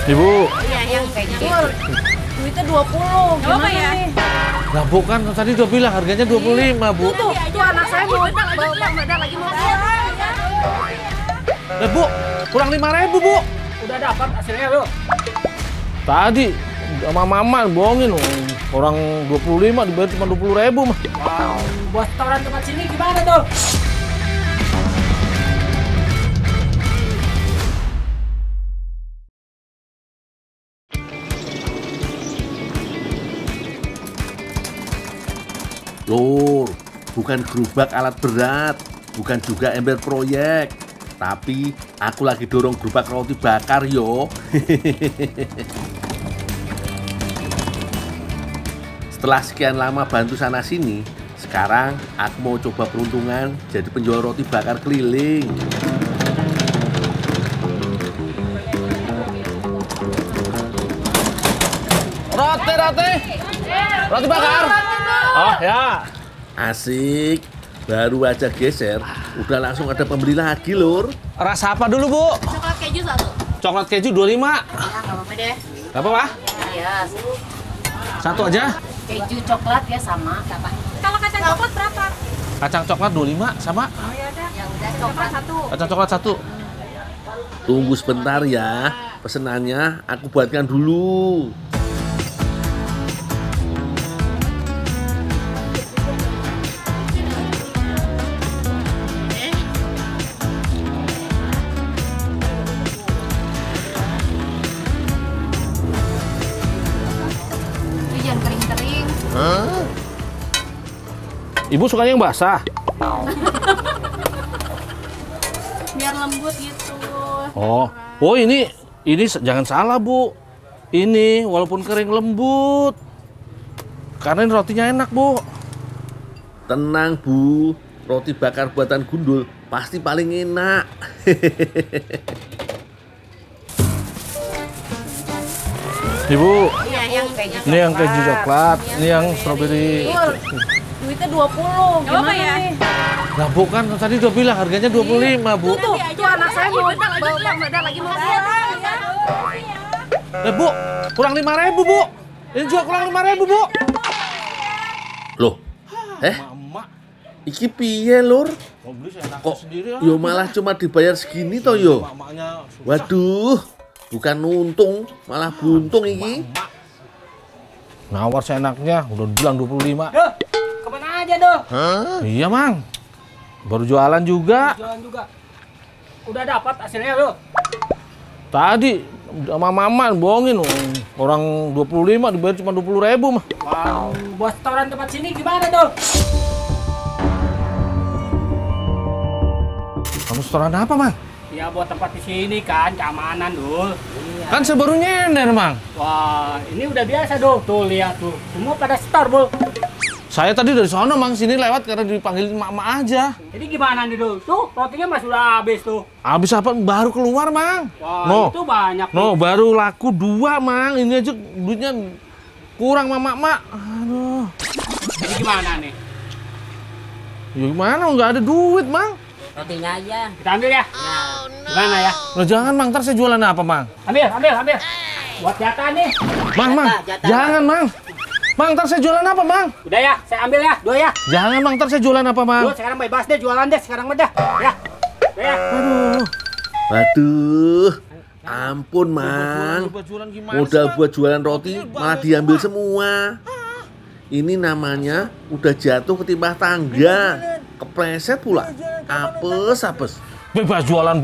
Ibu. Iya, yang kayak gitu. Duitnya 20. Gimana ya? nih? Nah, Bu kan tadi udah bilang harganya 25, Bu. Tuh, anak saya mau bawa lagi mau. Nah, Bu, kurang 5.000, Bu. Udah dapat hasilnya lu. Tadi sama Mama bohongin orang 25 dibayar cuma 20.000 mah. Wow, buat setoran tempat sini gimana tuh? Lur, bukan gerobak alat berat, bukan juga ember proyek, tapi aku lagi dorong gerobak roti bakar yo. Setelah sekian lama bantu sana sini, sekarang aku mau coba peruntungan jadi penjual roti bakar keliling. Roti bakar. Oh ya. Asik, baru aja geser, udah langsung ada pembeli lagi lur. Rasa apa dulu, Bu? Coklat keju satu. Coklat keju 25. Ya, nggak apa-apa deh. Gak apa-apa? Iya. Satu aja. Keju coklat ya sama, apa? Kalau kacang coklat berapa? Kacang coklat 25 sama Oh ya udah. Yang udah coklat satu. kacang coklat 1. Tunggu sebentar ya, pesenannya aku buatkan dulu. Ini jangan kering-kering. Ibu sukanya yang basah? Biar lembut gitu. Oh ini jangan salah, Bu. Ini walaupun kering lembut. Karena ini rotinya enak, Bu. Tenang Bu, roti bakar buatan Gundul pasti paling enak. Ibu, Iya, yang kayak gitu. ini yang keju coklat, ini yang strawberry. Duitnya 20. Gimana ya? nih? Nah, Bu kan tadi udah bilang harganya 25, Bu. Tuh, anak saya mau bawa lagi mau. Nah, Bu, kurang 5.000, Bu. Ini juga kurang 5.000, Bu. Loh, Mama, iki piye lur? mau beli seenaknya Kok sendiri ya. yo malah cuma dibayar segini toh yo? Mamanya susah. Waduh, bukan untung, malah buntung iki. Nawar seenaknya, udah bilang 25. Duh, kemana aja tuh? Iya, Mang. Baru jualan juga. Jualan juga. Udah dapat hasilnya lu. Tadi sama Mama bohongin orang 25 dibayar cuma 20.000 mah. Wow, buat setoran tempat sini gimana tuh? Kamu setoran apa, Mang? Ya buat tempat di sini kan, keamanan dul. Iya. Kan saya baru nyender, Mang. Wah, ini udah biasa dul. Tuh lihat tuh, semua pada setor bul. Saya tadi dari sana, Mang, sini lewat karena dipanggil Mama aja. Jadi gimana nih dul? Tuh rotinya mas sudah habis tuh. Habis apa? Baru keluar, Mang. Wah, itu banyak. No, baru laku 2, Mang. Ini aja duitnya kurang, Mak. Aduh. Jadi gimana nih? Ya gimana? Nggak ada duit, Mang. Rotinya aja. Kita ambil ya. Gimana ya? Nah, jangan, Mang. Ntar saya jualan apa, Mang? Ambil. Buat jatah nih. Mang. Jatah. Jangan, Mang. Mang, ntar saya jualan apa, Mang? Udah ya, saya ambil ya. 2 ya. Jangan, Mang. Ntar saya jualan apa, Mang? Lu sekarang bebas deh, jualan deh sekarang udah. Ya. Udah ya. Aduh. Waduh, ampun Mang. Buat jualan gimana Modal sih, Mang? buat jualan roti malah diambil semua. Ini namanya udah jatuh ketimpa tangga. Kepleset pula. Apes. Bebas jualan.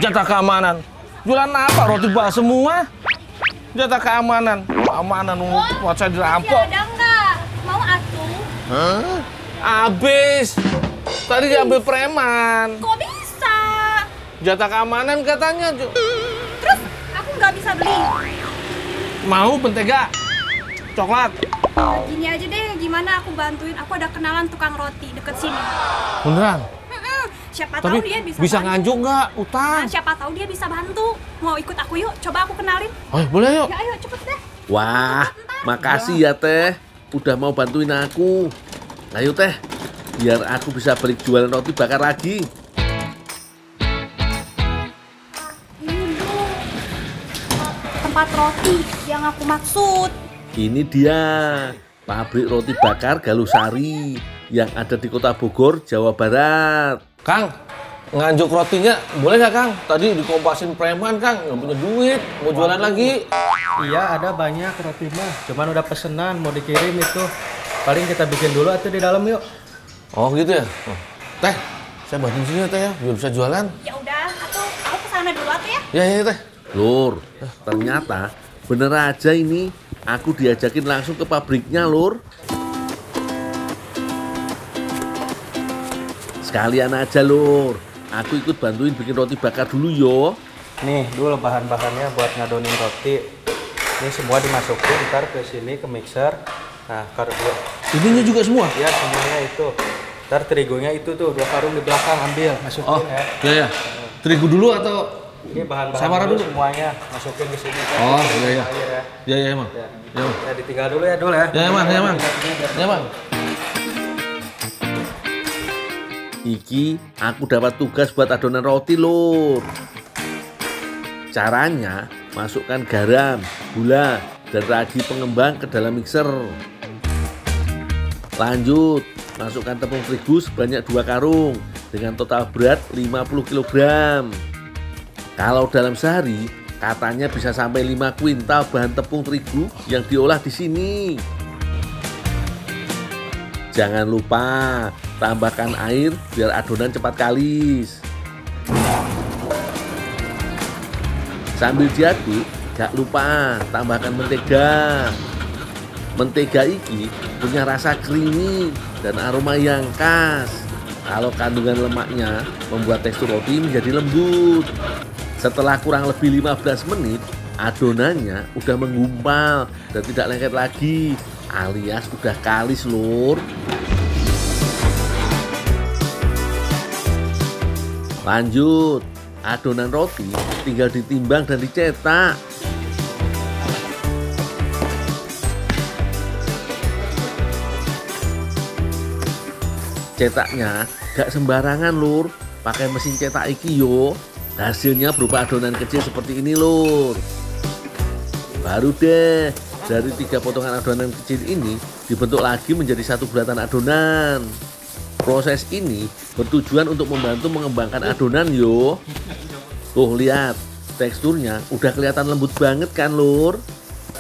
Jatah keamanan. Jualan apa? Roti bakar semua. Jatah keamanan. Keamanan, buat saya dirampok. Ada nggak? Mau atuh? Habis. Tadi diambil preman. Kok bisa? Jatah keamanan katanya. Terus aku nggak bisa beli. Mau mentega? Coklat? Gini aja deh, gimana aku bantuin? Aku ada kenalan tukang roti deket sini. Beneran? Siapa Tapi tahu dia bisa bantu. nganjuk nggak? Utang. Nah, siapa tahu dia bisa bantu. Mau ikut aku yuk? Coba aku kenalin. Oh, boleh yuk. Ya ayo cepet deh. Wah, makasih ya Teh. Udah mau bantuin aku. Ayo Teh, biar aku bisa balik jualan roti bakar lagi. tempat roti yang aku maksud. Ini dia pabrik roti bakar Galusari yang ada di Kota Bogor, Jawa Barat. Kang, nganjuk rotinya boleh nggak Kang? Tadi dikompasin preman Kang, nggak punya duit, mau jualan lagi. Iya, ada banyak roti mah. Cuman udah pesenan mau dikirim itu. Paling kita bikin dulu atau di dalam yuk. Oh gitu ya? Teh, saya bantuin sini ya Teh ya, biar bisa jualan. Ya udah, aku kesana dulu atuh ya. Ya Teh. Lur, ternyata bener aja ini. Aku diajakin langsung ke pabriknya, Lur. Sekalian aja, Lur. Aku ikut bantuin bikin roti bakar dulu yo. Nih, dulu bahan-bahannya buat ngadonin roti. Ini semua dimasukin ntar ke sini ke mixer. Nah, karena Ininya juga semua? ya semuanya itu. Ntar terigunya itu tuh 2 karung di belakang ambil, masukin Oh, ya. ya. Terigu dulu atau? Ini bahan-bahan Samara dulu? semuanya masukin ke sini. Oh, iya. Ya. Ya Emang. Ya. Ya, Emang. Ya, ditinggal dulu ya, Dul ya. Ya Emang. Ya Emang. Iki aku dapat tugas buat adonan roti, Lur. Caranya, masukkan garam, gula, dan ragi pengembang ke dalam mixer. Lanjut, masukkan tepung terigu sebanyak 2 karung dengan total berat 50 kg. Kalau dalam sehari, katanya bisa sampai 5 kuintal bahan tepung terigu yang diolah di sini. Jangan lupa tambahkan air biar adonan cepat kalis. Sambil diaduk, gak lupa tambahkan mentega. Mentega iki punya rasa creamy dan aroma yang khas. Kalau kandungan lemaknya membuat tekstur roti menjadi lembut. Setelah kurang lebih 15 menit, adonannya udah menggumpal dan tidak lengket lagi, alias udah kalis, Lur. Lanjut, adonan roti tinggal ditimbang dan dicetak. Cetaknya gak sembarangan, Lur. Pakai mesin cetak iki yo. Hasilnya berupa adonan kecil seperti ini, Lur. Baru deh, dari 3 potongan adonan kecil ini dibentuk lagi menjadi satu bulatan adonan. Proses ini bertujuan untuk membantu mengembangkan adonan yo. Tuh lihat, teksturnya udah kelihatan lembut banget kan, Lur.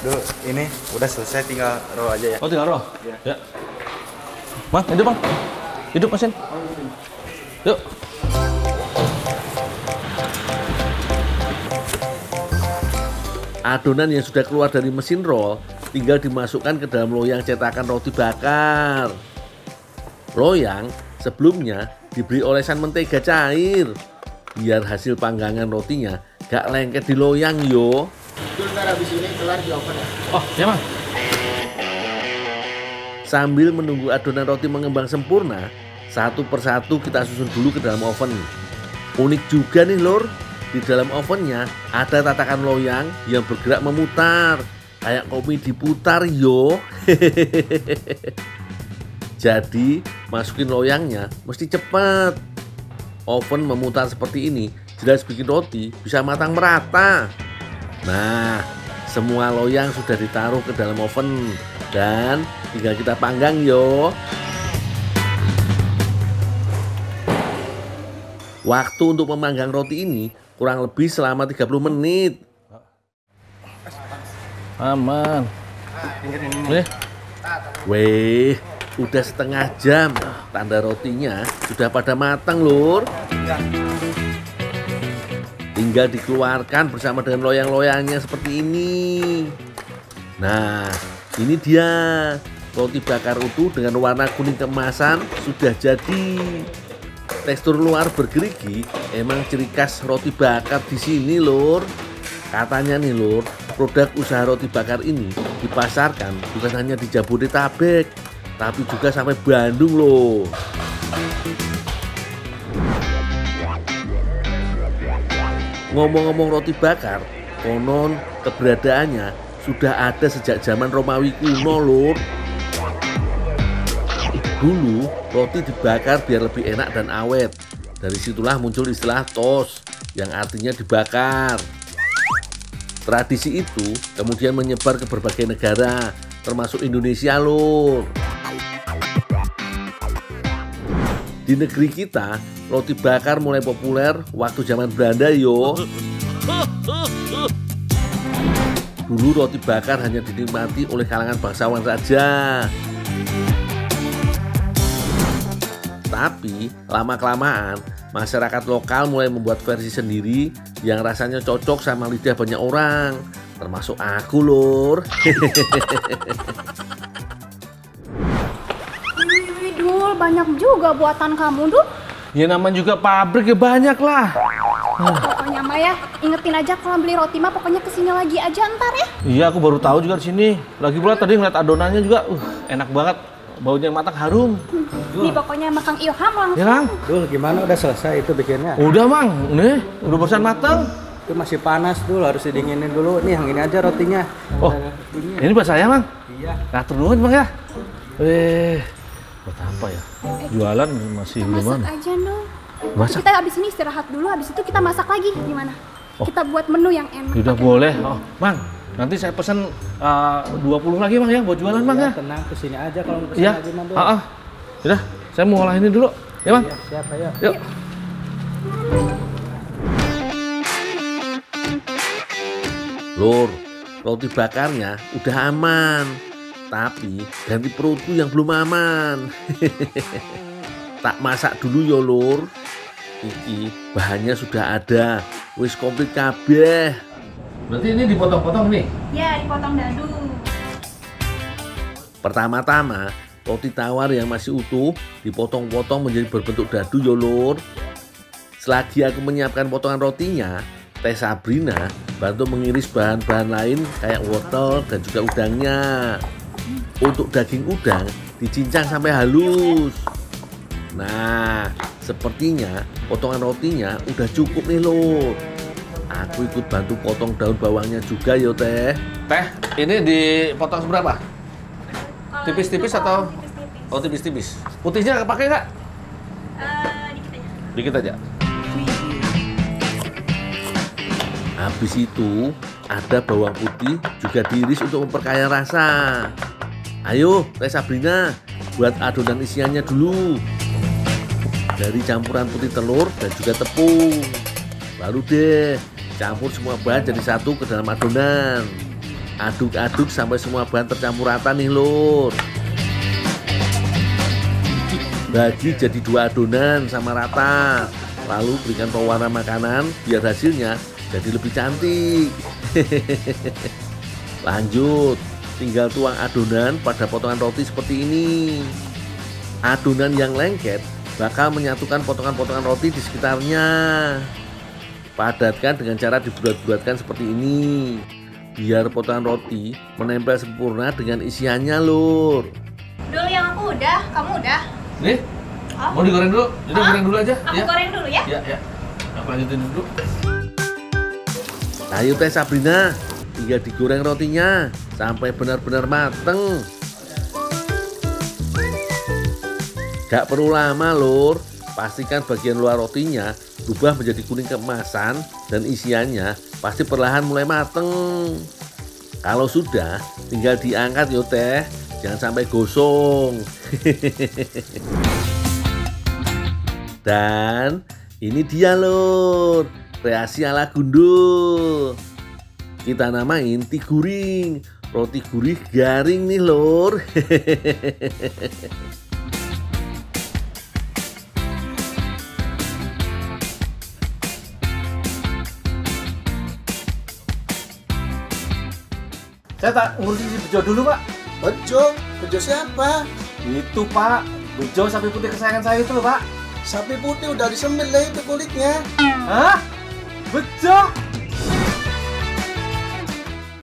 Dul, ini udah selesai, tinggal roll aja ya. Oh, tinggal roh? Ya. Bang, hidup Bang. Hidup mesin. Yuk. Adonan yang sudah keluar dari mesin roll tinggal dimasukkan ke dalam loyang cetakan roti bakar. Loyang sebelumnya diberi olesan mentega cair biar hasil panggangan rotinya gak lengket di loyang yo. Ntar habis ini kelar di oven ya. Oh, ya Bang. Sambil menunggu adonan roti mengembang sempurna, satu persatu kita susun dulu ke dalam oven. Unik juga nih, Lur. Di dalam ovennya ada tatakan loyang yang bergerak memutar, kayak kopi diputar yo. Jadi masukin loyangnya mesti cepat. Oven memutar seperti ini jelas bikin roti bisa matang merata. Nah, semua loyang sudah ditaruh ke dalam oven dan tinggal kita panggang yo. Waktu untuk memanggang roti ini kurang lebih selama 30 menit. Aman. Nih. Weh, udah setengah jam. Tanda rotinya sudah pada matang, Lur. Tinggal dikeluarkan bersama dengan loyang-loyangnya seperti ini. Nah, ini dia. Roti bakar utuh dengan warna kuning keemasan sudah jadi. Tekstur luar bergerigi emang ciri khas roti bakar di sini, Lur. Katanya nih, Lur, produk usaha roti bakar ini dipasarkan bukan hanya di Jabodetabek, tapi juga sampai Bandung loh. Ngomong-ngomong roti bakar, konon keberadaannya sudah ada sejak zaman Romawi kuno, Lur. Dulu roti dibakar biar lebih enak dan awet. Dari situlah muncul istilah toast yang artinya dibakar. Tradisi itu kemudian menyebar ke berbagai negara, termasuk Indonesia, Lur. Di negeri kita, roti bakar mulai populer waktu zaman Belanda, yo. Dulu roti bakar hanya dinikmati oleh kalangan bangsawan saja. Tapi lama-kelamaan masyarakat lokal mulai membuat versi sendiri yang rasanya cocok sama lidah banyak orang, termasuk aku, Lur. Wih, Dul, banyak juga buatan kamu, Dul. Ya namanya juga pabrik ya banyak lah. Pokoknya mah ya, ingetin aja kalau beli roti mah pokoknya kesini lagi aja ntar ya. Iya, aku baru tahu juga di sini. Lagi pula tadi ngeliat adonannya juga, enak banget. Baunya yang matang harum. Nih pokoknya sama Kang Ilham langsung. Ya, Kang? Dul, gimana udah selesai itu bikinnya? Udah, Mang. Nih, udah barusan matang. Itu masih panas dulu, harus didinginin dulu. Nih, yang ini aja rotinya. Oh, ini buat saya, Mang. Iya. Ngatur dulu, Bang ya. Buat apa ya? Jualan masih Kita belum masak mana. aja, Dul. Masak? Kita abis ini istirahat dulu, abis itu kita masak lagi. Gimana? Kita buat menu yang enak. Udah boleh. Oh, Mang. Nanti saya pesen 20 lagi, Mang ya, buat jualan, Mang ya. Tenang, kesini aja kalau mau kesini Iya. lagi, Mang. Udah, saya mau ngolah ini dulu. Ya, Bang? Iya, siap, ayo. Yuk. Lur, roti bakarnya udah aman. Tapi ganti perutku yang belum aman. Tak masak dulu ya, Lur. Iki bahannya sudah ada. Wis komplit kabeh. Berarti ini dipotong-potong nih? Ya, dipotong dadu. Pertama-tama, roti tawar yang masih utuh dipotong-potong menjadi berbentuk dadu, ya, Lur. Selagi aku menyiapkan potongan rotinya, Teh Sabrina bantu mengiris bahan-bahan lain kayak wortel dan juga udangnya. Untuk daging udang dicincang sampai halus. Nah, sepertinya potongan rotinya udah cukup nih, Lur. Aku ikut bantu potong daun bawangnya juga, yo, Teh. Teh, ini dipotong seberapa? Tipis-tipis atau? Tipis-tipis. Oh, tipis-tipis. Putihnya pakai nggak? Dikit aja. Dikit aja. Habis itu ada bawang putih juga diiris untuk memperkaya rasa. Ayo, Teh Sabrina, buat adonan isiannya dulu. Dari campuran putih telur dan juga tepung. Lalu deh, campur semua bahan jadi satu ke dalam adonan. Aduk-aduk sampai semua bahan tercampur rata nih, Lur. Bagi jadi 2 adonan sama rata. Lalu berikan pewarna makanan biar hasilnya jadi lebih cantik. Lanjut, tinggal tuang adonan pada potongan roti seperti ini. Adonan yang lengket bakal menyatukan potongan-potongan roti di sekitarnya. Padatkan dengan cara dibulat-bulatkan seperti ini, biar potongan roti menempel sempurna dengan isiannya, Lur. Dulu yang aku udah, kamu udah. Nih, mau digoreng dulu? Jadi goreng dulu aja. Aku goreng dulu ya. Ya. Aku lanjutin dulu. Ayo Teh Sabrina, tinggal digoreng rotinya sampai benar-benar mateng. Gak perlu lama, Lur. Pastikan bagian luar rotinya berubah menjadi kuning keemasan dan isiannya pasti perlahan mulai mateng. Kalau sudah, tinggal diangkat yo, Teh. Jangan sampai gosong. Dan ini dia, Lur, kreasi ala gundul. Kita namain tiguring, roti gurih garing nih, Lur. Saya tak ngurusin si Bejo dulu, Pak. Bejo? Bejo siapa? Itu, Pak. Bejo sapi putih kesayangan saya itu loh, Pak. Sapi putih udah disembelih itu kulitnya. Hah? Bejo?